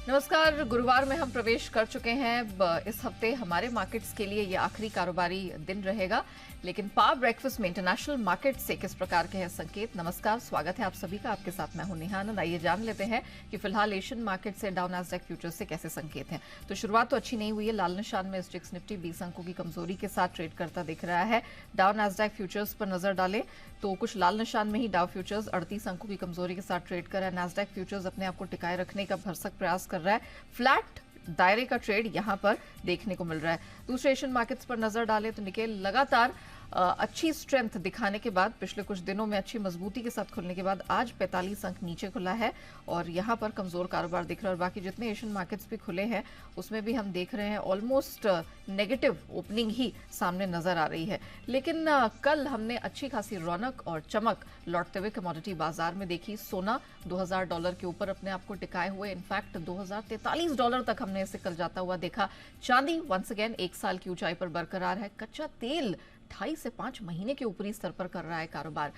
नमस्कार। गुरुवार में हम प्रवेश कर चुके हैं। इस हफ्ते हमारे मार्केट्स के लिए ये आखिरी कारोबारी दिन रहेगा, लेकिन पावर ब्रेकफास्ट में इंटरनेशनल मार्केट से किस प्रकार के हैं संकेत। नमस्कार, स्वागत है आप सभी का। आपके साथ मैं हूं नेहा आनंद। आइए जान लेते हैं कि फिलहाल एशियन मार्केट से डाउ नैस्डैक फ्यूचर्स से कैसे संकेत हैं। तो शुरुआत तो अच्छी नहीं हुई है। लाल निशान में एसजीएक्स निफ्टी 20 अंकों की कमजोरी के साथ ट्रेड करता दिख रहा है। डाउ नैस्डैक फ्यूचर्स पर नजर डालें तो कुछ लाल निशान में ही डाउ फ्यूचर्स 38 अंकों की कमजोरी के साथ ट्रेड कर रहा है। नैस्डैक फ्यूचर्स अपने आप को टिकाए रखने का भरसक प्रयास कर रहा है। फ्लैट दायरे का ट्रेड यहां पर देखने को मिल रहा है। दूसरे एशियन मार्केट्स पर नजर डालें तो निकेल लगातार अच्छी स्ट्रेंथ दिखाने के बाद, पिछले कुछ दिनों में अच्छी मजबूती के साथ खुलने के बाद आज 45 अंक नीचे खुला है और यहां पर कमजोर कारोबार दिख रहा है। और बाकी जितने एशियन मार्केट्स भी खुले हैं उसमें भी हम देख रहे हैं ऑलमोस्ट नेगेटिव ओपनिंग ही सामने नजर आ रही है। लेकिन कल हमने अच्छी खासी रौनक और चमक लौटते हुए कमोडिटी बाजार में देखी। सोना $2000 के ऊपर अपने आप को टिकाए हुए, इनफैक्ट $2043 तक हमने इसे कल जाता हुआ देखा। चांदी वंस अगेन 1 साल की ऊंचाई पर बरकरार है। कच्चा तेल 2.5 से 5 महीने के ऊपरी स्तर पर कर रहा है कारोबार।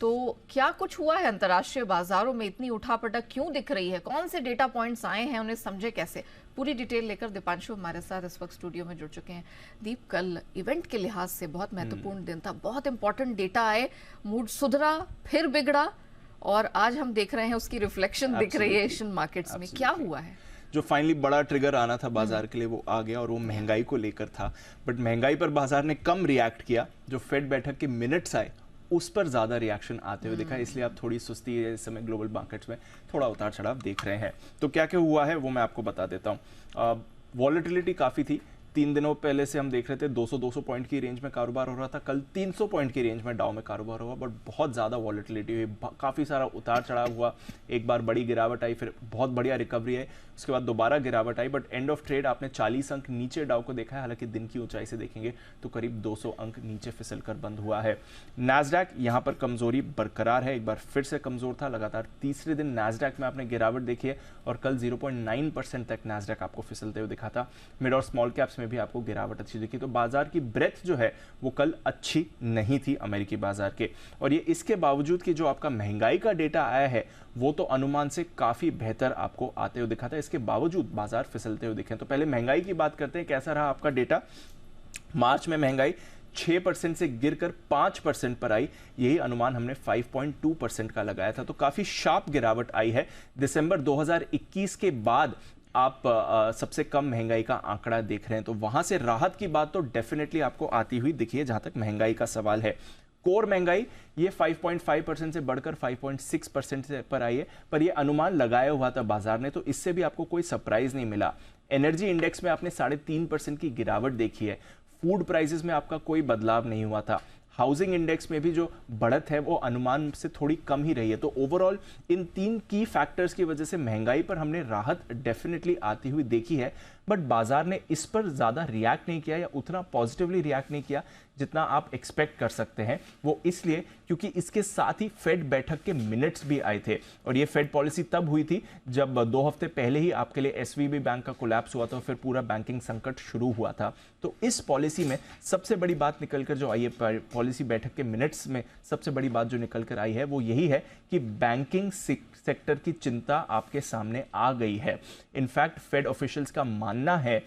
तो क्या कुछ हुआ है अंतर्राष्ट्रीय बाजारों में, इतनी उठापटक क्यों दिख रही है, कौन से डेटा पॉइंट्स आए हैं, उन्हें समझे कैसे? पूरी डिटेल लेकर दीपांशु हमारे साथ इस वक्त स्टूडियो में जुड़ चुके हैं। दीप, कल इवेंट के लिहाज से बहुत महत्वपूर्ण दिन था, बहुत इंपॉर्टेंट डेटा आए, मूड सुधरा फिर बिगड़ा और आज हम देख रहे हैं उसकी रिफ्लेक्शन दिख रही है एशियन मार्केट्स में। क्या हुआ है? जो फाइनली बड़ा ट्रिगर आना था बाजार के लिए वो आ गया और वो महंगाई को लेकर था। बट महंगाई पर बाजार ने कम रिएक्ट किया। जो फेड बैठक के मिनट्स आए उस पर ज्यादा रिएक्शन आते हुए दिखा, इसलिए आप थोड़ी सुस्ती है इस समय ग्लोबल मार्केट्स में, थोड़ा उतार चढ़ाव देख रहे हैं। तो क्या क्या हुआ है वो मैं आपको बता देता हूँ। वॉलेटिलिटी काफी थी। 3 दिनों पहले से हम देख रहे थे 200 पॉइंट की रेंज में कारोबार हो रहा था। कल 300 पॉइंट की रेंज में डाउ में कारोबार हुआ, बट बहुत ज़्यादा वॉलेटिलिटी हुई, काफ़ी सारा उतार चढ़ाव हुआ। एक बार बड़ी गिरावट आई, फिर बहुत बढ़िया रिकवरी है, उसके बाद दोबारा गिरावट आई। बट एंड ऑफ ट्रेड आपने 40 अंक नीचे डाउ को देखा है। हालांकि दिन की ऊंचाई से देखेंगे तो करीब 200 अंक नीचे फिसल कर बंद हुआ है। नैस्डैक यहाँ पर कमजोरी बरकरार है, एक बार फिर से कमजोर था। लगातार तीसरे दिन नैस्डैक में आपने गिरावट देखी है और कल 0.9% तक नैस्डैक आपको फिसलते हुए दिखा था। मिड और स्मॉल कैप्स में भी आपको गिरावट अच्छी दिखी। तो बाजार की ब्रेथ जो है वो कल अच्छी नहीं थी अमेरिकी बाजार के। और ये इसके बावजूद कि जो आपका महंगाई का डेटा आया है वो तो अनुमान से काफी बेहतर आपको आते हुए दिखा था, इसके बावजूद बाजार फिसलते हुए दिखे। तो पहले महंगाई की बात करते हैं, कैसा रहा आपका डेटा। मार्च में महंगाई 6% से गिरकर 5% पर आई, यही अनुमान हमने 5.2% का लगाया था। तो काफी शार्प गिरावट आई है। दिसंबर 2021 के बाद आप सबसे कम महंगाई का आंकड़ा देख रहे हैं, तो वहां से राहत की बात तो डेफिनेटली आपको आती हुई दिखी है जहां तक महंगाई का सवाल है। कोर महंगाई ये 5.5% से बढ़कर 5.6% पर आई है, पर ये अनुमान लगाया हुआ था बाजार ने, तो इससे भी आपको कोई सरप्राइज नहीं मिला। एनर्जी इंडेक्स में आपने 3.5% की गिरावट देखी है। फूड प्राइसेस में आपका कोई बदलाव नहीं हुआ था। हाउसिंग इंडेक्स में भी जो बढ़त है वो अनुमान से थोड़ी कम ही रही है। तो ओवरऑल इन 3 की फैक्टर्स की वजह से महंगाई पर हमने राहत डेफिनेटली आती हुई देखी है। बट बाजार ने इस पर ज्यादा रिएक्ट नहीं किया या उतना पॉजिटिवली रिएक्ट नहीं किया जितना आप एक्सपेक्ट कर सकते हैं। वो इसलिए क्योंकि इसके साथ ही फेड बैठक के मिनट्स भी आए थे और ये फेड पॉलिसी तब हुई थी जब 2 हफ्ते पहले ही आपके लिए एसवीबी बैंक का कोलैप्स हुआ था और फिर पूरा बैंकिंग संकट शुरू हुआ था। तो इस पॉलिसी में सबसे बड़ी बात निकलकर जो आई है, पॉलिसी बैठक के मिनट्स में सबसे बड़ी बात जो निकलकर आई है वो यही है कि बैंकिंग सेक्टर की चिंता आपके सामने आ गई है। इनफैक्ट फेड ऑफिशियल्स का मानना है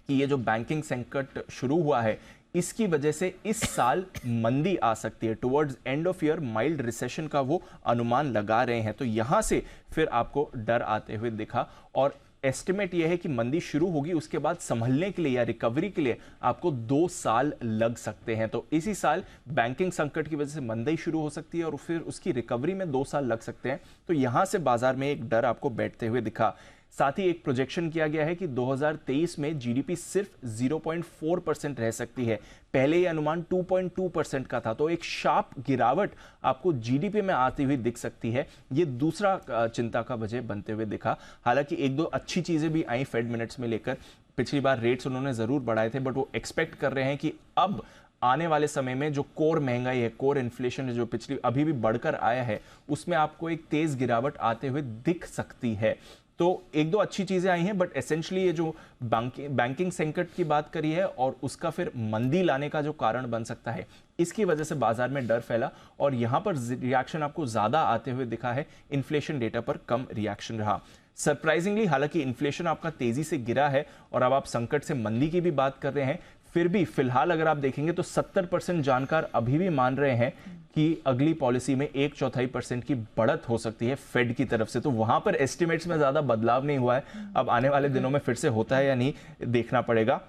कि ये जो बैंकिंग संकट शुरू हुआ है इसकी वजह से इस साल मंदी आ सकती है। Towards end of year mild recession का वो अनुमान लगा रहे हैं। तो यहां से फिर आपको डर आते हुए दिखा और एस्टिमेट यह है कि मंदी शुरू होगी, उसके बाद संभलने के लिए या रिकवरी के लिए आपको 2 साल लग सकते हैं। तो इसी साल बैंकिंग संकट की वजह से मंदी शुरू हो सकती है और फिर उसकी रिकवरी में 2 साल लग सकते हैं। तो यहां से बाजार में एक डर आपको बैठते हुए दिखा। साथ ही एक प्रोजेक्शन किया गया है कि 2023 में जीडीपी सिर्फ 0.4% रह सकती है। पहले ये अनुमान 2.2% का था। तो एक शार्प गिरावट आपको जीडीपी में आती हुई दिख सकती है। ये दूसरा चिंता का वजह बनते हुए दिखा। हालांकि 1-2 अच्छी चीजें भी आई फेड मिनट्स में लेकर। पिछली बार रेट्स उन्होंने जरूर बढ़ाए थे, बट वो एक्सपेक्ट कर रहे हैं कि अब आने वाले समय में जो कोर महंगाई है, कोर इन्फ्लेशन है, जो पिछली अभी भी बढ़कर आया है, उसमें आपको एक तेज गिरावट आते हुए दिख सकती है। तो 1-2 अच्छी चीजें आई हैं, बट एसेंशियली ये जो बैंकिंग संकट की बात करी है और उसका फिर मंदी लाने का जो कारण बन सकता है, इसकी वजह से बाजार में डर फैला और यहां पर रिएक्शन आपको ज्यादा आते हुए दिखा है। इन्फ्लेशन डेटा पर कम रिएक्शन रहा। सरप्राइजिंगली हालांकि इन्फ्लेशन आपका तेजी से गिरा है और अब आप संकट से मंदी की भी बात कर रहे हैं, फिर भी फिलहाल अगर आप देखेंगे तो 70% जानकार अभी भी मान रहे हैं कि अगली पॉलिसी में 1/4% की बढ़त हो सकती है फेड की तरफ से। तो वहां पर एस्टिमेट्स में ज्यादा बदलाव नहीं हुआ है। अब आने वाले दिनों में फिर से होता है या नहीं देखना पड़ेगा।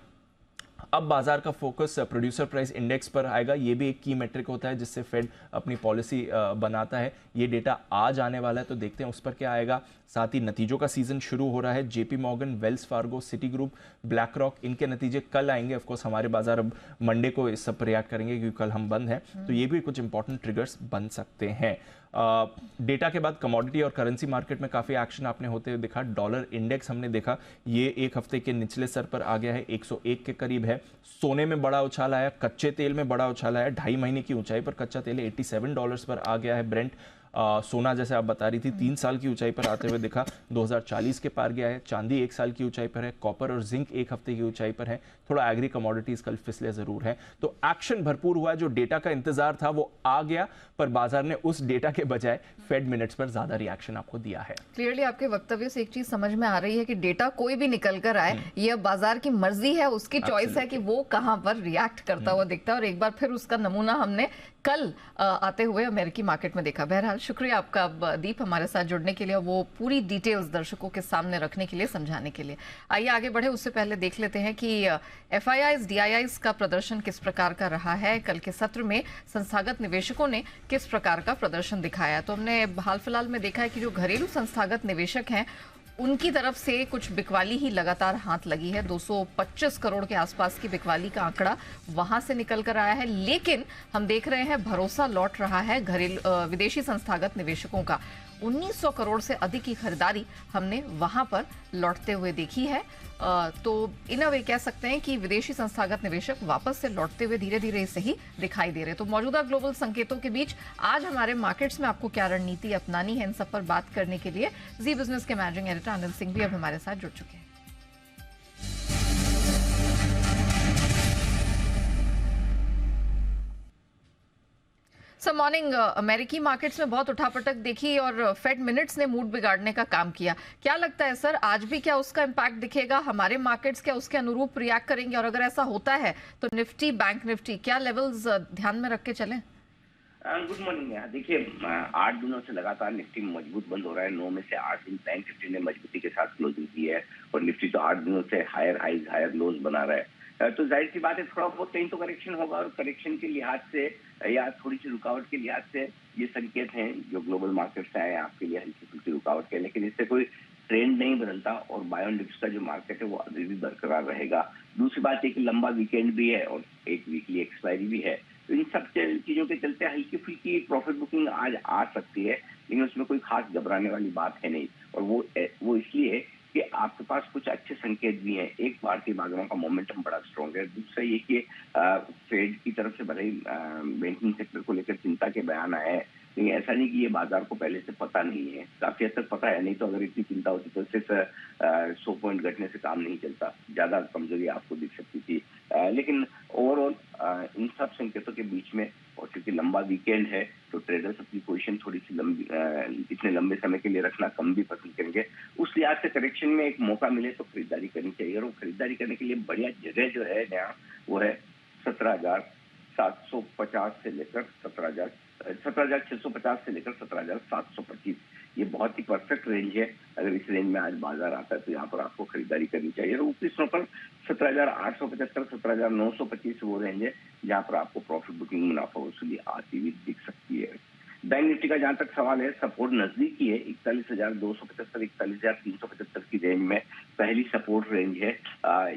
अब बाजार का फोकस प्रोड्यूसर प्राइस इंडेक्स पर आएगा। ये भी एक की मेट्रिक होता है जिससे फेड अपनी पॉलिसी बनाता है। ये डेटा आज आने वाला है तो देखते हैं उस पर क्या आएगा। साथ ही नतीजों का सीजन शुरू हो रहा है। JP Morgan, Wells Fargo, city group, black rock, इनके नतीजे कल आएंगे। ऑफकोर्स हमारे बाजार अब मंडे को इस सब पर रिएक्ट करेंगे क्योंकि कल हम बंद हैं, तो ये भी कुछ इंपॉर्टेंट ट्रिगर्स बन सकते हैं। डेटा के बाद कमोडिटी और करेंसी मार्केट में काफी एक्शन आपने होते हुए देखा। डॉलर इंडेक्स हमने देखा ये एक हफ्ते के निचले स्तर पर आ गया है, 101 के करीब है। सोने में बड़ा उछाल आया, कच्चे तेल में बड़ा उछाल आया। 2.5 महीने की ऊंचाई पर कच्चा तेल $87 पर आ गया है। ब्रेंट सोना जैसे आप बता रही थी 3 साल की ऊंचाई पर आते हुए दिखा, 2040 के पार गया है। चांदी 1 साल की ऊंचाई पर है। कॉपर और जिंक 1 हफ्ते की ऊंचाई पर है। थोड़ा एग्री कमोडिटीज कल फिसले जरूर है। तो एक्शन भरपूर हुआ है। जो डेटा का इंतजार था वो आ गया, पर बाजार ने उस डेटा के बजाय फेड मिनट्स पर ज्यादा रिएक्शन आपको दिया है। क्लियरली आपके वक्तव्य से एक चीज समझ में आ रही है कि डेटा कोई भी निकल कर आए, ये अब बाजार की मर्जी है, उसकी चॉइस है कि वो कहां पर रिएक्ट करता हुआ दिखता है। और एक बार फिर उसका नमूना हमने कल आते हुए अमेरिकी मार्केट में देखा। बहरहाल शुक्रिया आपका दीप हमारे साथ जुड़ने के लिए, वो पूरी डिटेल्स दर्शकों के सामने रखने के लिए, समझाने के लिए। आइए आगे बढ़े, उससे पहले देख लेते हैं कि एफआईआईज डीआईआईज का प्रदर्शन किस प्रकार का रहा है। कल के सत्र में संस्थागत निवेशकों ने किस प्रकार का प्रदर्शन दिखाया। तो हमने हाल फिलहाल में देखा है कि जो घरेलू संस्थागत निवेशक हैं उनकी तरफ से कुछ बिकवाली ही लगातार हाथ लगी है। 225 करोड़ के आसपास की बिकवाली का आंकड़ा वहां से निकल कर आया है। लेकिन हम देख रहे हैं भरोसा लौट रहा है घरेलू विदेशी संस्थागत निवेशकों का। 1900 करोड़ से अधिक की खरीदारी हमने वहां पर लौटते हुए देखी है। तो इन अ वे कह सकते हैं कि विदेशी संस्थागत निवेशक वापस से लौटते हुए धीरे धीरे सही दिखाई दे रहे। तो मौजूदा ग्लोबल संकेतों के बीच आज हमारे मार्केट्स में आपको क्या रणनीति अपनानी है, इन सब पर बात करने के लिए जी बिजनेस के मैनेजिंग एडिटर अनिल सिंह भी अब हमारे साथ जुड़ चुके हैं। सर मॉर्निंग, अमेरिकी मार्केट्स में बहुत उठापटक देखी और फेड मिनट्स ने मूड बिगाड़ने का काम किया। क्या लगता है सर, आज भी क्या उसका इम्पैक्ट दिखेगा? हमारे मार्केट्स क्या उसके अनुरूप रिएक्ट करेंगे? और अगर ऐसा होता है तो निफ्टी, बैंक निफ्टी क्या लेवल्स ध्यान में रख के चलें? Good morning. देखिए 8 दिनों से लगातार निफ्टी मजबूत बंद हो रहा है। 9 में से 8 दिन बैंक निफ्टी ने मजबूती के साथ क्लोजिंग की है और निफ्टी तो 8 दिनों से हायर हाइज हायर लोज बना रहा है। तो जाहिर सी बात है थोड़ा बहुत कहीं तो करेक्शन होगा और करेक्शन के लिहाज से या थोड़ी सी रुकावट के लिहाज से ये संकेत हैं जो ग्लोबल मार्केट से आए आपके लिए हल्की फुल्की रुकावट के, लेकिन इससे कोई ट्रेंड नहीं बदलता और बाय ऑन डिप्स का जो मार्केट है वो अभी भी बरकरार रहेगा। दूसरी बात एक लंबा वीकेंड भी है और एक वीकली एक्सपायरी भी है, तो इन सब चीजों के चलते हल्की फुल्की प्रॉफिट बुकिंग आज आ सकती है, लेकिन उसमें कोई खास घबराने वाली बात है नहीं। और वो इसलिए है कि आपके पास कुछ अच्छे संकेत भी हैं। एक, भारतीय बाजारों का मोमेंटम बड़ा स्ट्रॉन्ग है। दूसरा ये कि फेड की तरफ से भले ही बैंकिंग सेक्टर को लेकर चिंता के बयान आए हैं, लेकिन ऐसा नहीं कि ये बाजार को पहले से पता नहीं है, काफी हद तक पता है। नहीं तो अगर इतनी चिंता होती तो सिर्फ 100 पॉइंट घटने से काम नहीं चलता, ज्यादा कमजोरी आपको दिख सकती थी। लेकिन ओवरऑल इन सब संकेतों के बीच में और क्योंकि लंबा वीकेंड है तो ट्रेडर्स अपनी पोजीशन थोड़ी सी लंबी इतने लंबे समय के लिए रखना कम भी पसंद करेंगे। उस लिहाज से करेक्शन में एक मौका मिले तो खरीदारी करनी चाहिए। और खरीदारी करने के लिए बढ़िया जगह जो है नया वो है 17,750 से लेकर 17,650 से लेकर 17,725। ये बहुत ही परफेक्ट रेंज है। अगर इस रेंज में आज बाजार आता है तो यहाँ पर आपको खरीदारी करनी चाहिए। और ऊपरी स्तरों पर 17,875, 17,925 वो रेंज है जहाँ पर आपको प्रॉफिट बुकिंग मुनाफा वसूली आती हुई दिख सकती है। बैंक निफ्टी का जहां तक सवाल है, सपोर्ट नजदीक ही है। 41,275, 41,375 की रेंज में पहली सपोर्ट रेंज है,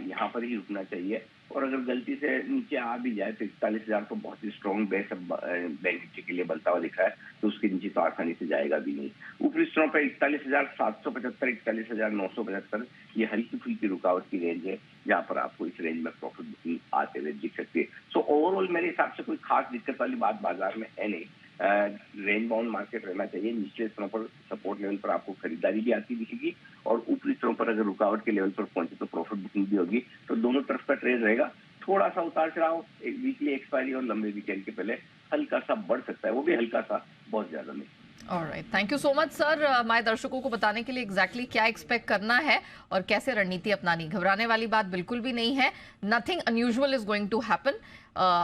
यहाँ पर ही रुकना चाहिए। और अगर गलती से नीचे आ भी जाए तो 41,000 तो बहुत ही स्ट्रॉन्ग बेस बैंक निफ्टी के लिए बनता हुआ दिखा है, तो उसके नीचे तो आसानी से जाएगा भी नहीं। ऊपरी स्तरों पर 41,775, 41,975 ये हल्की फुल्की रुकावट की रेंज है जहाँ पर आपको इस रेंज में प्रॉफिट बुकिंग आते हुए दिख सकती है। सो ओवरऑल मेरे हिसाब से कोई खास दिक्कत वाली बात बाजार में है नहीं। रेंज बाउंड मार्केट रहना चाहिए। निचले स्तरों पर सपोर्ट लेवल पर आपको खरीदारी भी आती दिखेगी और ऊपरी स्तरों पर अगर रुकावट के लेवल पर पहुंचे तो प्रॉफिट बुकिंग भी होगी। तो दोनों तरफ का ट्रेड रहेगा। थोड़ा सा उतार चढ़ाव एक वीकली एक्सपायरी और लंबे वीकेंड के पहले हल्का सा बढ़ सकता है, वो भी हल्का सा, बहुत ज्यादा नहीं। Alright, thank you so much sir, हमारे दर्शकों को बताने के लिए एग्जैक्टली क्या एक्सपेक्ट करना है और कैसे रणनीति अपनानी। घबराने वाली बात बिल्कुल भी नहीं है, nothing unusual is going to happen.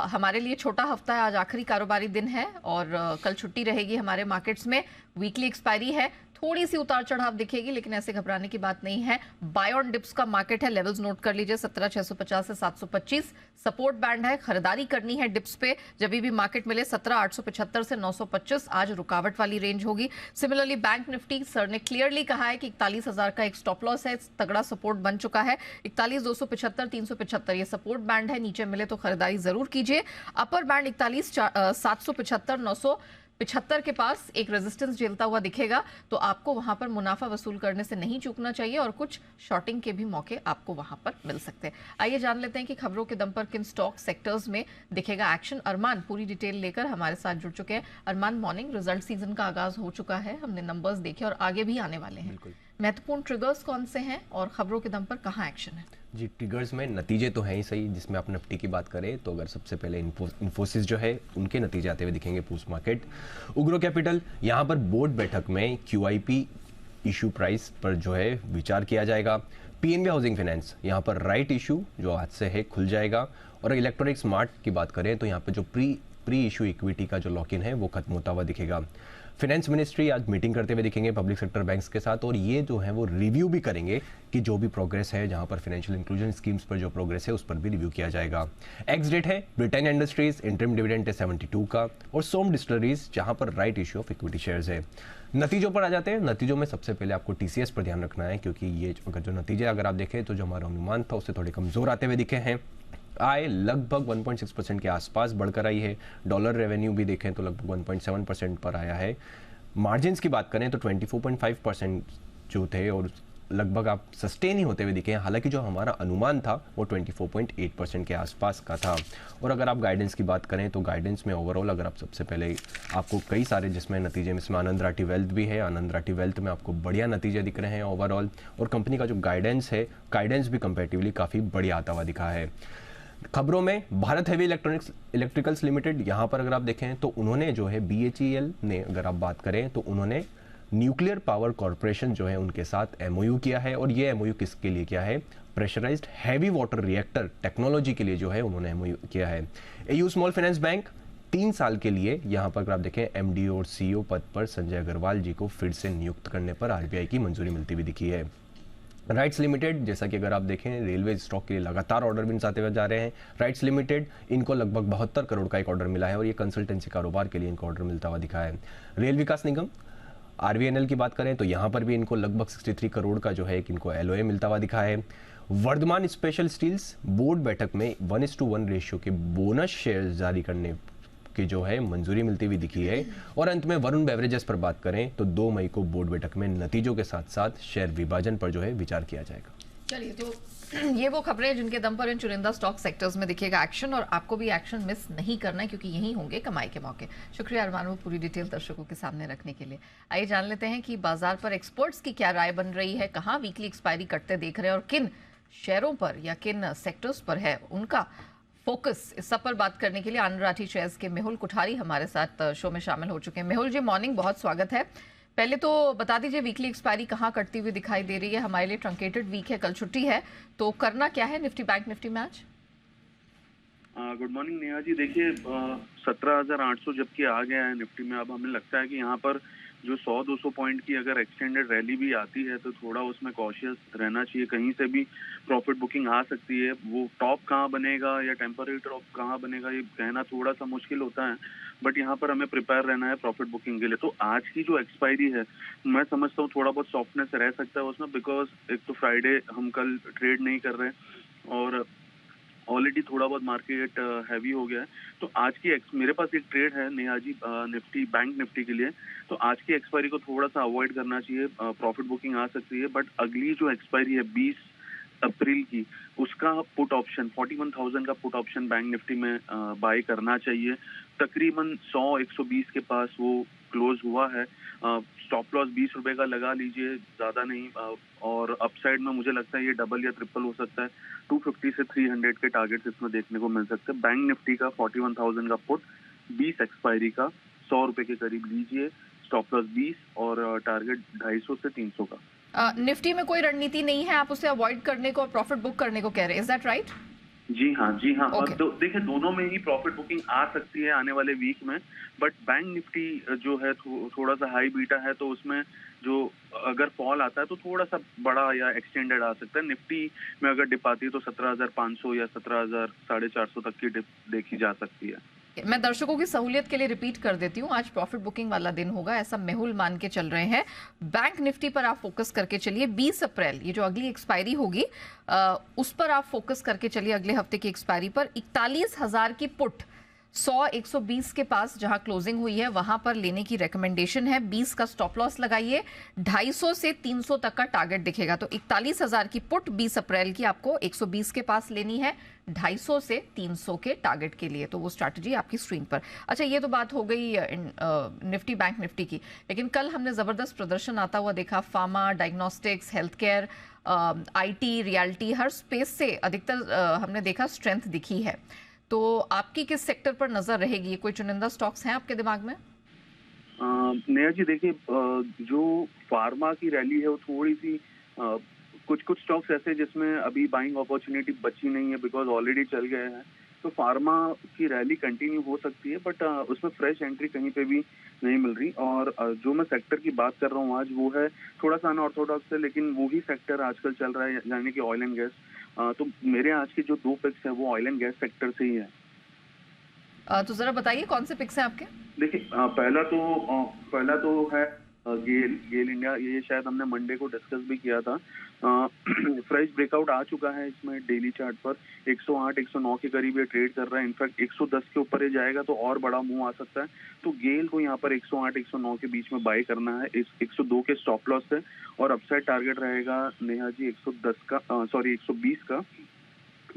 हमारे लिए छोटा हफ्ता है, आज आखिरी कारोबारी दिन है और कल छुट्टी रहेगी हमारे मार्केट्स में, वीकली एक्सपायरी है, थोड़ी सी उतार चढ़ाव दिखेगी लेकिन ऐसे घबराने की बात नहीं है। बाय ऑन डिप्स का मार्केट है, लेवल्स नोट कर लीजिए 17,650 से 725 सपोर्ट बैंड है, खरीदारी करनी है डिप्स पे जब भी मार्केट मिले 17,875 से 925 आज रुकावट वाली रेंज होगी। सिमिलरली बैंक निफ्टी, सर ने क्लियरली कहा है कि 41,000 का एक स्टॉप लॉस है, तगड़ा सपोर्ट बन चुका है, 41,275 375 ये सपोर्ट बैंड है, नीचे मिले तो खरीदारी जरूर कीजिए। अपर बैंड 41,775 975 के पास एक रेजिस्टेंस झेलता हुआ दिखेगा, तो आपको वहां पर मुनाफा वसूल करने से नहीं चूकना चाहिए और कुछ शॉर्टिंग के भी मौके आपको वहां पर मिल सकते हैं। आइए जान लेते हैं कि खबरों के दम पर किन स्टॉक सेक्टर्स में दिखेगा एक्शन। अरमान पूरी डिटेल लेकर हमारे साथ जुड़ चुके हैं। अरमान, मॉर्निंग, रिजल्ट सीजन का आगाज हो चुका है, हमने नंबर्स देखे और आगे भी आने वाले हैं, महत्वपूर्ण ट्रिगर्स कौन से हैं और खबरों के दम पर कहाँ एक्शन है? जी, ट्रिगर्स में नतीजे तो हैं ही सही, जिसमें आप निफ्टी की बात करें तो अगर सबसे पहले इन्फोसिस जो है उनके नतीजे आते हुए दिखेंगे पोस्ट मार्केट। उग्रो कैपिटल, यहाँ पर बोर्ड बैठक में QIP इशू प्राइस पर जो है विचार किया जाएगा। PNB हाउसिंग फाइनेंस, यहाँ पर राइट इशू जो आज से है खुल जाएगा। और इलेक्ट्रॉनिक स्मार्ट की बात करें तो यहाँ पर जो प्री इशू इक्विटी का जो लॉक इन है वो खत्म होता हुआ दिखेगा। फाइनेंस मिनिस्ट्री आज मीटिंग करते हुए दिखेंगे पब्लिक सेक्टर बैंक्स के साथ, और ये जो है वो रिव्यू भी करेंगे कि जो भी प्रोग्रेस है, जहां पर फाइनेंशियल इंक्लूजन स्कीम्स पर जो प्रोग्रेस है उस पर भी रिव्यू किया जाएगा। एक्स डेट है ब्रिटेनिया इंडस्ट्रीज, इंटरिम डिविडेंड है 72 का, और सोम डिस्टिलरीज जहां पर right issue of equity shares है। नतीजों पर आ जाते हैं। नतीजों में सबसे पहले आपको TCS पर ध्यान रखना है, क्योंकि ये अगर जो नतीजे अगर आप देखें तो जो हमारा अनुमान था उससे थोड़े कमजोर आते हुए दिखे हैं। आय लगभग 1.6% के आसपास बढ़कर आई है। डॉलर रेवेन्यू भी देखें तो लगभग 1.7% पर आया है। मार्जिन्स की बात करें तो 24.5% जो थे और लगभग आप सस्टेन ही होते हुए दिखे हैं, हालांकि जो हमारा अनुमान था वो 24.8% के आसपास का था। और अगर आप गाइडेंस की बात करें तो गाइडेंस में ओवरऑल अगर आप सबसे पहले आपको कई सारे जिसमें नतीजे में इसमें आनंद राठी वेल्थ भी है, आनंद राठी वेल्थ में आपको बढ़िया नतीजे दिख रहे हैं ओवरऑल, और कंपनी का जो गाइडेंस है, गाइडेंस भी कंपेरेटिवली काफ़ी बढ़िया आता हुआ दिखा है। खबरों में भारत हेवी इलेक्ट्रिकल्स लिमिटेड, यहाँ पर अगर आप देखें तो उन्होंने जो है BHEL ने अगर आप बात करें तो उन्होंने न्यूक्लियर पावर कॉरपोरेशन जो है उनके साथ MOU किया है, और ये MOU किसके लिए किया है? Pressurised heavy water reactor technology के लिए जो है उन्होंने MOU किया है। AU स्मॉल फाइनेंस बैंक 3 साल के लिए यहाँ पर अगर आप देखें MD और CEO पद पर संजय अग्रवाल जी को फिर से नियुक्त करने पर RBI की मंजूरी मिलती हुई दिखी है। राइट्स लिमिटेड, जैसा कि अगर आप देखें रेलवे स्टॉक के लिए लगातार ऑर्डर विन्स आते हुए जा रहे हैं। राइट्स लिमिटेड, इनको लगभग 72 करोड़ का एक ऑर्डर मिला है और ये कंसल्टेंसी कारोबार के लिए इनको ऑर्डर मिलता हुआ दिखा है। रेल विकास निगम RVNL की बात करें तो यहाँ पर भी इनको लगभग 63 करोड़ का जो है कि इनको LOA मिलता हुआ दिखा है। वर्धमान स्पेशल स्टील्स बोर्ड बैठक में 1:1 रेशियो के बोनस शेयर जारी करने की जो है मंजूरी मिलती हुई दिखी है। और अंत में वरुण बेवरेजेस पर बात करें तो 2 मई को बोर्ड बैठक में नतीजों के साथ साथ शेयर विभाजन पर जो है विचार किया जाएगा। चलिए, तो ये वो खबरें जिनके दम पर इन चुनिंदा स्टॉक सेक्टर्स में दिखेगा एक्शन, और आपको भी एक्शन मिस नहीं करना है क्योंकि यही होंगे कमाई के मौके। शुक्रिया अरमान, वो पूरी डिटेल दर्शकों के सामने रखने के लिए। आइए जान लेते हैं कि बाजार पर एक्सपर्ट्स की क्या राय बन रही है, कहाँ वीकली एक्सपायरी कटते देख रहे हैं और किन शेयरों पर या किन सेक्टर्स पर है उनका फोकस। इस सब पर बात करने के लिए आनंद राठी शेयर्स के मेहुल कुठारी हमारे साथ शो में शामिल हो चुके हैं। मेहुल जी, मॉर्निंग, बहुत स्वागत है। पहले तो बता दीजिए वीकली एक्सपायरी कहाँ कटती हुई दिखाई दे रही है? हमारे लिए ट्रंकेटेड वीक है, कल छुट्टी है, तो करना क्या है निफ्टी बैंक निफ्टी में आज? Good morning Neha ji. देखिए 17,800 जबकि आ गया है निफ्टी में, अब हमें लगता है कि यहाँ पर जो 100-200 पॉइंट की अगर एक्सटेंडेड रैली भी आती है तो थोड़ा उसमें कॉशियस रहना चाहिए, कहीं से भी प्रॉफिट बुकिंग आ सकती है। वो टॉप कहाँ बनेगा या टेम्पररी टॉप कहाँ बनेगा ये कहना थोड़ा सा मुश्किल होता है, बट यहाँ पर हमें प्रिपेयर रहना है प्रॉफिट बुकिंग के लिए। तो आज की जो एक्सपायरी है मैं समझता हूँ थोड़ा बहुत सॉफ्टनेस रह सकता है उसमें, बिकॉज एक तो फ्राइडे हम कल ट्रेड नहीं कर रहे और ऑलरेडी थोड़ा बहुत मार्केट हैवी हो गया है। तो आज की मेरे पास एक ट्रेड है Neha ji Nifty bank Nifty के लिए, तो आज की एक्सपायरी को थोड़ा सा अवॉइड करना चाहिए, प्रॉफिट बुकिंग आ सकती है। बट अगली जो एक्सपायरी है 20 अप्रैल की, उसका पुट ऑप्शन 41,000 का पुट ऑप्शन बैंक निफ्टी में बाय करना चाहिए। तकरीबन 100-120 के पास वो क्लोज हुआ है। स्टॉप लॉस 20 रुपए का लगा लीजिए, ज्यादा नहीं। और अपसाइड में मुझे लगता है ये डबल या ट्रिपल हो सकता है। 250 से 300 के टारगेट्स इसमें देखने को मिल सकते हैं। बैंक निफ्टी का 41,000 का पुट 20 एक्सपायरी का 100 रुपए के करीब लीजिए। स्टॉप लॉस 20 और टारगेट 250 से 300 का। निफ्टी में कोई रणनीति नहीं है, आप उसे अवॉइड करने को और प्रॉफिट बुक करने को कह रहे हैं, इज दैट राइट? जी हाँ Okay. और देखिए दोनों में ही प्रॉफिट बुकिंग आ सकती है आने वाले वीक में, बट बैंक निफ्टी जो है थोड़ा सा हाई बीटा है, तो उसमें जो अगर फॉल आता है तो थोड़ा सा बड़ा या एक्सटेंडेड आ सकता है। निफ्टी में अगर डिप आती है तो 17,500 या 17,450 तक की डिप देखी जा सकती है। मैं दर्शकों की सहूलियत के लिए रिपीट कर देती हूँ, आज प्रॉफिट बुकिंग वाला दिन होगा, ऐसा मेहुल मान के चल रहे हैं। बैंक निफ्टी पर आप फोकस करके चलिए, 20 अप्रैल ये जो अगली एक्सपायरी होगी उस पर आप फोकस करके चलिए, अगले हफ्ते की एक्सपायरी पर 41,000 की पुट 100-120 के पास जहां क्लोजिंग हुई है वहां पर लेने की रेकमेंडेशन है। 20 का स्टॉप लॉस लगाइए, 250 से 300 तक का टारगेट दिखेगा। तो 41,000 की पुट 20 अप्रैल की आपको 120 के पास लेनी है, 250 से 300 के टारगेट के लिए। तो वो स्ट्रैटेजी आपकी स्क्रीन पर। अच्छा, ये तो बात हो गई निफ्टी बैंक निफ्टी की, लेकिन कल हमने जबरदस्त प्रदर्शन आता हुआ देखा। Pharma, diagnostics, health care, IT, realty, her space से अधिकतर हमने देखा स्ट्रेंथ दिखी है। तो आपकी किस सेक्टर पर नजर रहेगी? कोई चुनिंदा स्टॉक्स हैं आपके दिमाग में? नेहा जी देखिए, जो फार्मा की रैली है वो थोड़ी सी कुछ स्टॉक्स ऐसे जिसमें अभी बाइंग अपॉर्चुनिटी बची नहीं है बिकॉज ऑलरेडी चल गए हैं, तो फार्मा की रैली कंटिन्यू हो सकती है, बट उसमें फ्रेश एंट्री कहीं पे भी नहीं मिल रही। और जो मैं सेक्टर की बात कर रहा हूँ आज, वो है थोड़ा सा अनऑर्थोडॉक्स है, लेकिन वो ही सेक्टर आजकल चल रहा है, यानी कि ऑयल एंड गैस। तो मेरे आज के जो 2 पिक्स हैं वो ऑयल एंड गैस सेक्टर से ही है। तो जरा बताइए कौन से पिक्स हैं आपके? देखिए, पहला तो है गेल इंडिया। ये शायद हमने मंडे को डिस्कस भी किया था। फ्रेश ब्रेकआउट आ चुका है इसमें डेली चार्ट पर 108 109 के करीब ये ट्रेड कर रहा है। इनफैक्ट 110 के ऊपर ये जाएगा तो और बड़ा मूव आ सकता है। तो गेल को यहाँ पर 108 109 के बीच में बाय करना है। इस 102 के स्टॉप लॉस है और अपसाइड टारगेट रहेगा नेहा जी 120 का।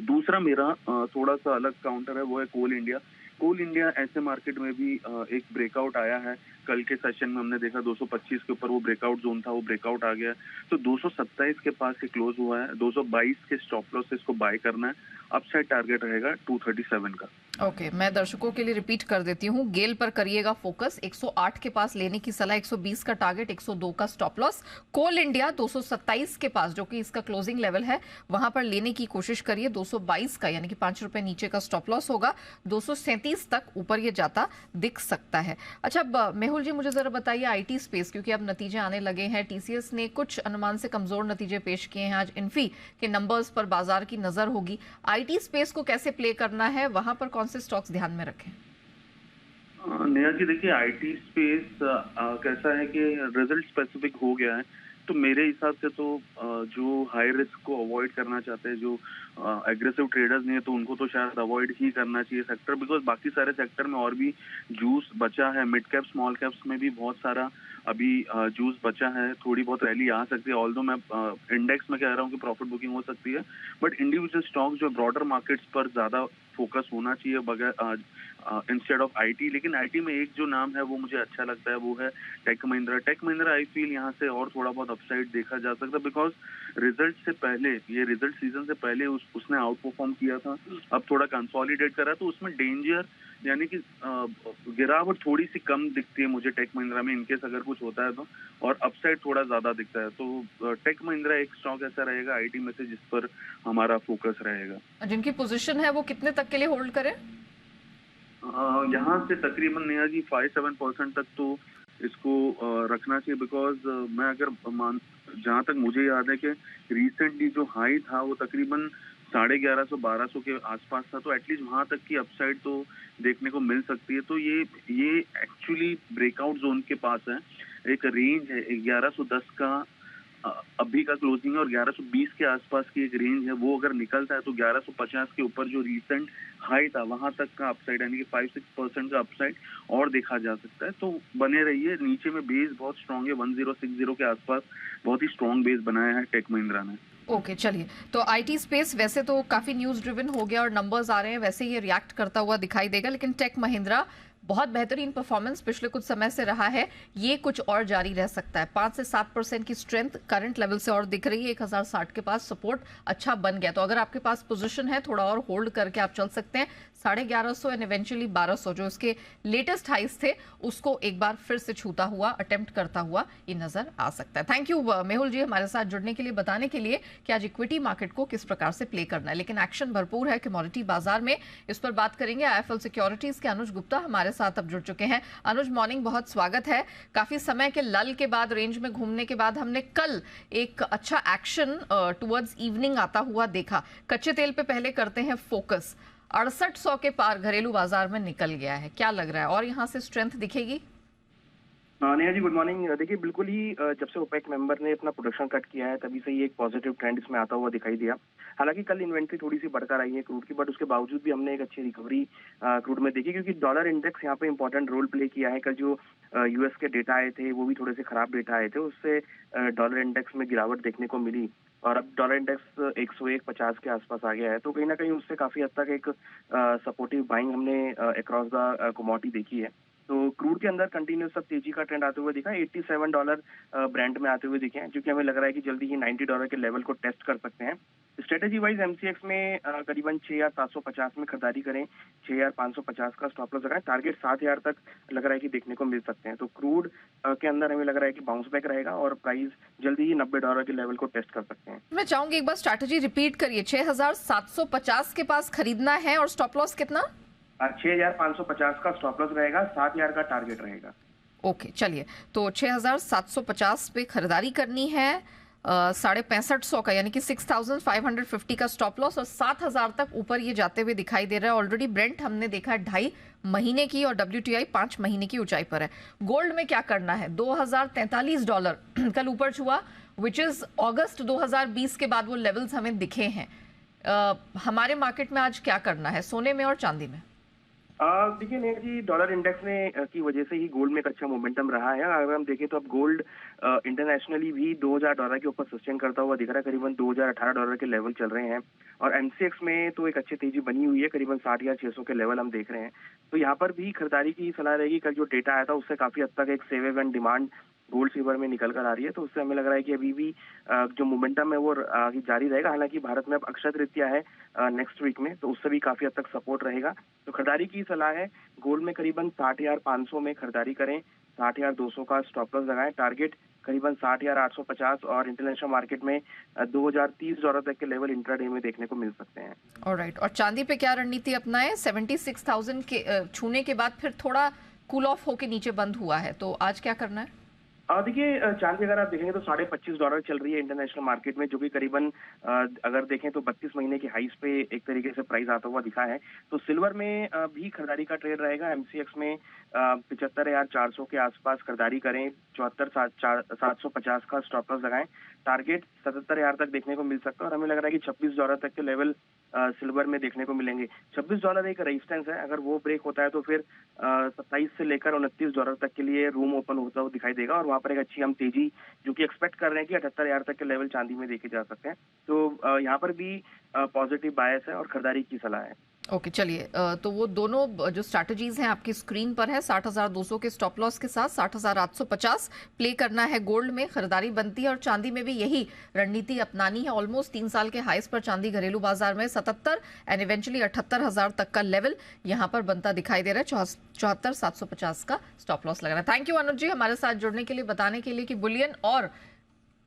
दूसरा मेरा थोड़ा सा अलग काउंटर है, वो है कोल इंडिया। कोल इंडिया ऐसे मार्केट में भी एक ब्रेकआउट आया है। कल के सेशन में हमने देखा 225 के ऊपर वो ब्रेकआउट जोन था, वो ब्रेकआउट आ गया। तो 227 के पास ये क्लोज हुआ है। 222 के स्टॉप लॉस से इसको बाय करना है। अपसाइड टारगेट रहेगा 237 का। ओके, मैं दर्शकों के लिए रिपीट कर देती हूँ, गेल पर करिएगा फोकस, 108 के पास लेने की सलाह, 120 का टारगेट, 102 का स्टॉप लॉस। कोल इंडिया 227 के पास जो कि इसका क्लोजिंग लेवल है वहां पर लेने की कोशिश करिए। 222 का यानी कि 5 रुपए नीचे का स्टॉप लॉस होगा। 237 तक ऊपर ये जाता दिख सकता है। अच्छा, मेहुल जी मुझे जरा बताइए आईटी स्पेस, क्योंकि अब नतीजे आने लगे हैं। टीसीएस ने कुछ अनुमान से कमजोर नतीजे पेश किए हैं। आज इन्फी के नंबर्स पर बाजार की नजर होगी। आईटी स्पेस को कैसे प्ले करना है, वहां पर कौन से स्टॉक्स ध्यान में रखें? नेहा जी देखिए, आईटी स्पेस कैसा है कि रिजल्ट स्पेसिफिक हो गया है। तो मेरे हिसाब से तो जो हाई रिस्क को अवॉइड करना चाहते हैं, जो एग्रेसिव ट्रेडर्स नहीं है, तो उनको तो शायद अवॉइड ही करना चाहिए सेक्टर, बिकॉज बाकी सारे सेक्टर में और भी जूस बचा है। मिड कैप स्मॉल कैप्स में भी बहुत सारा अभी जूस बचा है। थोड़ी बहुत रैली आ सकती है, ऑल्दो मैं इंडेक्स में कह रहा हूँ कि प्रॉफिट बुकिंग हो सकती है, बट इंडिविजुअल स्टॉक जो ब्रॉडर मार्केट्स पर ज्यादा फोकस होना चाहिए बगैर इंस्टेड ऑफ आईटी। लेकिन आईटी में एक जो नाम है वो मुझे अच्छा लगता है, वो है टेक महिंद्रा। टेक महिंद्रा आई फील यहाँ से और थोड़ा बहुत अपसाइड देखा जा सकता है, बिकॉज रिजल्ट से पहले, ये रिजल्ट सीजन से पहले उसने आउट परफॉर्म किया था। अब थोड़ा कंसोलिडेट करा, तो उसमें डेंजर यानी कि गिरावट थोड़ी सी कम दिखती है मुझे टेक महिंद्रा में, इनकेस अगर कुछ होता है तो, और अपसाइड थोड़ा ज्यादा दिखता है। तो टेक महिंद्रा एक स्टॉक ऐसा रहेगा आईटी में से जिस पर हमारा फोकस रहेगा। जिनकी पोजीशन है वो कितने तक के लिए होल्ड करें? यहाँ से तकरीबन नेहा जी 5-7% तक तो इसको रखना चाहिए, बिकॉज मैं अगर जहाँ तक मुझे याद है कि रिसेंटली जो हाई था वो तकरीबन 1150-1200 के आसपास था, तो एटलीस्ट वहां तक की अपसाइड तो देखने को मिल सकती है। तो ये एक्चुअली ब्रेकआउट जोन के पास है। एक रेंज है 1110 का अभी का क्लोजिंग है, और 1120 के आसपास की एक रेंज है। वो अगर निकलता है तो 1150 के ऊपर जो रिसेंट हाई था वहां तक का अपसाइड यानी कि 5-6% का अपसाइड और देखा जा सकता है। तो बने रहिए। नीचे में बेस बहुत स्ट्रांग है, 1060 के आसपास बहुत ही स्ट्रांग बेस बनाया है टेक महिंद्रा ने। ओके, चलिए, तो आईटी स्पेस वैसे तो काफी न्यूज ड्रिवन हो गया और नंबर्स आ रहे हैं, वैसे ये रिएक्ट करता हुआ दिखाई देगा, लेकिन टेक महिंद्रा बहुत बेहतरीन परफॉर्मेंस पिछले कुछ समय से रहा है, ये कुछ और जारी रह सकता है। 5 से 7% की स्ट्रेंथ करंट लेवल से और दिख रही है। 1060 के पास सपोर्ट अच्छा बन गया, तो अगर आपके पास पोजीशन है थोड़ा और होल्ड करके आप चल सकते हैं। 1150 एंड इवेंचुअली 1200 जो इसके लेटेस्ट हाइस थे उसको एक बार फिर से छूता हुआ, अटेम्प्ट करता हुआ ये नजर आ सकता है। थैंक यू मेहुल जी हमारे साथ जुड़ने के लिए, बताने के लिए कि आज इक्विटी मार्केट को किस प्रकार से प्ले करना है। लेकिन एक्शन भरपूर है कमोडिटी बाजार में, इस पर बात करेंगे। IIFL सिक्योरिटीज के अनुज गुप्ता हमारे साथ अब जुड़ चुके हैं। अनुज, मॉर्निंग, बहुत स्वागत है। काफी समय के लल के बाद, रेंज में घूमने के बाद हमने कल एक अच्छा एक्शन टुवर्ड्स इवनिंग आता हुआ देखा। कच्चे तेल पे पहले करते हैं फोकस। 6800 के पार घरेलू बाजार में निकल गया है, क्या लग रहा है और यहां से स्ट्रेंथ दिखेगी? Neha ji good morning. देखिए बिल्कुल ही जब से ओपेक मेंबर ने अपना प्रोडक्शन कट किया है तभी से ही एक पॉजिटिव ट्रेंड इसमें आता हुआ दिखाई दिया। हालांकि कल इन्वेंट्री थोड़ी सी बढ़कर आई है क्रूड की, बट उसके बावजूद भी हमने एक अच्छी रिकवरी क्रूड में देखी, क्योंकि डॉलर इंडेक्स यहाँ पे इंपॉर्टेंट रोल प्ले किया है। कल जो यूएस के डेटा आए थे वो भी थोड़े से खराब डेटा आए थे, उससे डॉलर इंडेक्स में गिरावट देखने को मिली और अब डॉलर इंडेक्स 101.50 के आसपास आ गया है। तो कहीं ना कहीं उससे काफी हद तक एक सपोर्टिव बाइंग हमने अक्रॉस द कमोडिटी देखी है। तो क्रूड के अंदर कंटिन्यूस सब तेजी का ट्रेंड आते हुए दिखा है। $87 ब्रेंट में आते हुए दिखे हैं, जो कि हमें लग रहा है कि जल्दी ही $90 के लेवल को टेस्ट कर सकते हैं। स्ट्रेटेजी वाइज MCX में करीबन 6750 में खरीदारी करें, 6550 का स्टॉप लॉस लगाएं, टारगेट 7000 तक लग रहा है कि देखने को मिल सकते हैं। तो क्रूड के अंदर हमें लग रहा है कि बाउंस बैक रहेगा और प्राइस जल्दी ही $90 के लेवल को टेस्ट कर सकते हैं। मैं चाहूंगी एक बार स्ट्रैटेजी रिपीट करिए। 6750 के पास खरीदना है और स्टॉप लॉस कितना? 6550 का स्टॉप लॉस रहेगा, 7000 का टारगेट रहेगा। ओके, चलिए, तो 6750 पे खरीदारी करनी है, 6550 का यानी कि 6550 का स्टॉप लॉस और 7000 तक ऊपर ये जाते हुए दिखाई दे रहा है। ऑलरेडी ब्रेंट हमने देखा है 2.5 महीने की और WTI 5 महीने की ऊंचाई पर है। गोल्ड में क्या करना है? $2043 कल ऊपर छुआ, विच इज अगस्त 2020 के बाद वो लेवल्स हमें दिखे हैं। हमारे मार्केट में आज क्या करना है, सोने में और चांदी में? देखिए नेहा जी, डॉलर इंडेक्स में की वजह से ही गोल्ड में एक अच्छा मोमेंटम रहा है। अगर हम देखें तो अब गोल्ड इंटरनेशनली भी $2000 के ऊपर सस्टेन करता हुआ दिख रहा है, करीबन $2018 के लेवल चल रहे हैं। और MCX में तो एक अच्छी तेजी बनी हुई है, करीबन 60,600 के लेवल हम देख रहे हैं। तो यहाँ पर भी खरीदारी की सलाह रहेगी। कल जो डेटा आया था उससे काफी हद तक एक save and demand gold silver में निकल कर आ रही है, तो उससे हमें लग रहा है कि अभी भी जो मोमेंटम है वो जारी रहेगा। हालांकि भारत में अब अक्षय तृतीया है नेक्स्ट वीक में, तो उससे भी काफी हद तक सपोर्ट रहेगा। तो खरीदारी की सलाह है, गोल्ड में करीबन 60,500 में खरीदारी करें, 60,200 का स्टॉप लॉस लगाएं, टारगेट करीबन 60,850 और इंटरनेशनल मार्केट में $2030 तक के लेवल इंट्राडे में देखने को मिल सकते हैं। ऑलराइट, और चांदी पे क्या रणनीति अपनाएं? 76,000 के छूने के बाद फिर थोड़ा कूल ऑफ होके नीचे बंद हुआ है, तो आज क्या करना है? देखिए चांदी अगर आप देखेंगे तो $25.5 चल रही है इंटरनेशनल मार्केट में, जो कि करीबन अगर देखें तो 32 महीने की हाइस पे एक तरीके से प्राइस आता हुआ दिखा है। तो सिल्वर में भी खरीदारी का ट्रेड रहेगा। MCX में 75,400 के आसपास खरीदारी करें, 74,750 का स्टॉप लॉस लगाएं, टारगेट 77,000 तक देखने को मिल सकता है। और हमें लग रहा है कि $26 तक के लेवल सिल्वर में देखने को मिलेंगे। $26 एक रेजिस्टेंस है, अगर वो ब्रेक होता है तो फिर 27 से लेकर $29 तक के लिए रूम ओपन होता हुआ दिखाई देगा और वहाँ पर एक अच्छी हम तेजी जो कि एक्सपेक्ट कर रहे हैं कि 78,000 तक के लेवल चांदी में देखे जा सकते हैं। तो यहाँ पर भी पॉजिटिव बायस है और खरीदारी की सलाह है। ओके, चलिए, तो वो दोनों जो स्ट्रैटेजीज हैं आपकी स्क्रीन पर है। 60,200 के स्टॉप लॉस के साथ 60,850 प्ले करना है। गोल्ड में खरीदारी बनती है और चांदी में भी यही रणनीति अपनानी है। ऑलमोस्ट 3 साल के हाईस पर चांदी घरेलू बाजार में 77 एंड इवेंचुअली 78,000 तक का लेवल यहाँ पर बनता दिखाई दे रहा है। 74,750 का स्टॉप लॉस लगाना। थैंक यू अनुज जी हमारे साथ जुड़ने के लिए, बताने के लिए कि बुलियन और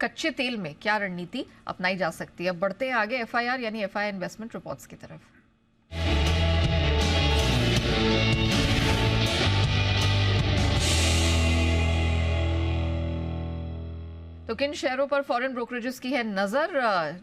कच्चे तेल में क्या रणनीति अपनाई जा सकती है। बढ़ते हैं आगे FIR यानी FI इन्वेस्टमेंट रिपोर्ट्स की तरफ। तो किन शेयरों पर फॉरेन ब्रोकरेजेस की है नजर,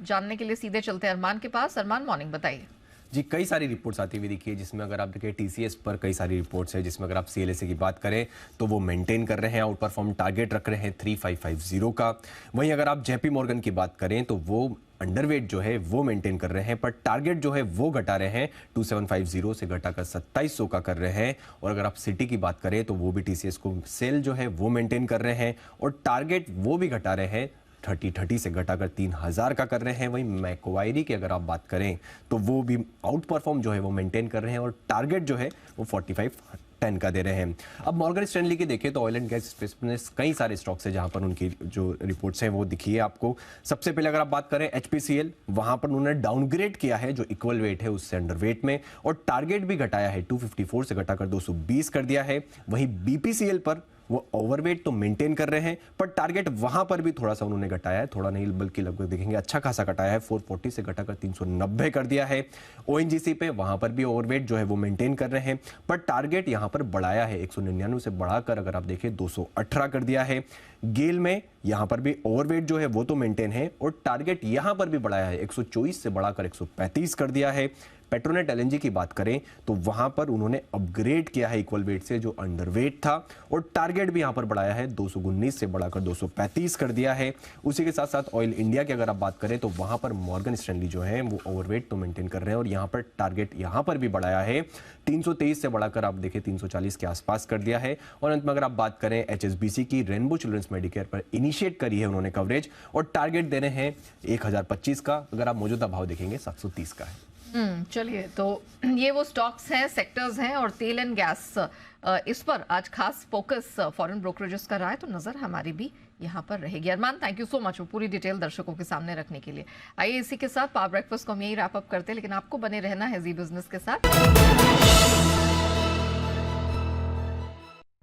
जानने के लिए सीधे चलते हैं अरमान के पास। अरमान, मॉर्निंग, बताइए जी। कई सारी रिपोर्ट्स आती हुई दिखी है, जिसमें अगर आप देखें TCS पर कई सारी रिपोर्ट्स है, जिसमें अगर आप CLSA की बात करें तो वो मेंटेन कर रहे हैं, आउट परफॉर्म टारगेट रख रहे हैं 3550 का। वहीं अगर आप JP Morgan की बात करें तो वो अंडरवेट जो है वो मेंटेन कर रहे हैं, पर टारगेट जो है वो घटा रहे हैं, 2750 से घटाकर 2700 का कर रहे हैं। और अगर आप सिटी की बात करें तो वो भी TCS को सेल जो है वो मेंटेन कर रहे हैं और टारगेट वो भी घटा रहे हैं, 30 से घटाकर 3000 का कर रहे हैं। वहीं मैक्वायरी की अगर आप बात करें तो वो भी आउट परफॉर्म जो है वो मेंटेन कर रहे हैं और टारगेट जो है वो 45 10 का दे रहे हैं। अब मॉर्गन स्टैनली की देखें तो ऑयल एंड गैस स्पेस में कई सारे स्टॉक्स हैं जहां पर उनकी जो रिपोर्ट्स हैं वो दिखी है आपको। सबसे पहले अगर आप बात करें HPCL, वहां पर उन्होंने डाउनग्रेड किया है, जो इक्वल वेट है उससे अंडर वेट में, और टारगेट भी घटाया है, 254 से घटाकर 220 कर दिया है। वहीं BPCL पर वो ओवरवेट तो मेंटेन कर रहे हैं, पर टारगेट वहां पर भी थोड़ा सा उन्होंने घटाया है, थोड़ा नहीं बल्कि लगभग देखेंगे अच्छा खासा घटाया है, 440 से घटाकर 390 कर दिया है। ONGC पे वहां पर भी ओवरवेट जो है वो मेंटेन कर रहे हैं, पर टारगेट यहां पर बढ़ाया है, 199 से बढ़ाकर अगर आप देखें 218 कर दिया है। गेल में यहां पर भी ओवरवेट जो है वो तो मेंटेन है, और टारगेट यहां पर भी बढ़ाया है, 124 से बढ़ाकर 135 कर दिया है। पेट्रोनेट LNG की बात करें तो वहां पर उन्होंने अपग्रेड किया है इक्वल वेट से, जो अंडरवेट था, और टारगेट भी यहां पर बढ़ाया है, 219 से बढ़ाकर 235 कर दिया है। उसी के साथ साथ ऑयल इंडिया की अगर आप बात करें तो वहां पर मॉर्गन स्टैनली जो है वो ओवरवेट तो मेंटेन कर रहे हैं, और यहां पर टारगेट यहां पर भी बढ़ाया है, 323 से बढ़ाकर आप देखें 340 के आसपास कर दिया है। और अंत में अगर आप बात करें HSBC की, रेनबो चिल्ड्रंस मेडिकेयर पर इनिशिएट करी है उन्होंने कवरेज, और टारगेट दे रहे हैं 1025 का, अगर आप मौजूदा भाव देखेंगे 730 का है। चलिए, तो ये वो स्टॉक्स हैं, सेक्टर्स हैं, और तेल एंड गैस, इस पर आज खास फोकस फॉरेन ब्रोकरेजेस का रहा है, तो नजर हमारी भी यहाँ पर रहेगी। अरमान, थैंक यू सो मच वो पूरी डिटेल दर्शकों के सामने रखने के लिए। आइए इसी के साथ पावर ब्रेकफास्ट को हम यही रैप अप करते हैं, लेकिन आपको बने रहना है जी बिजनेस के साथ।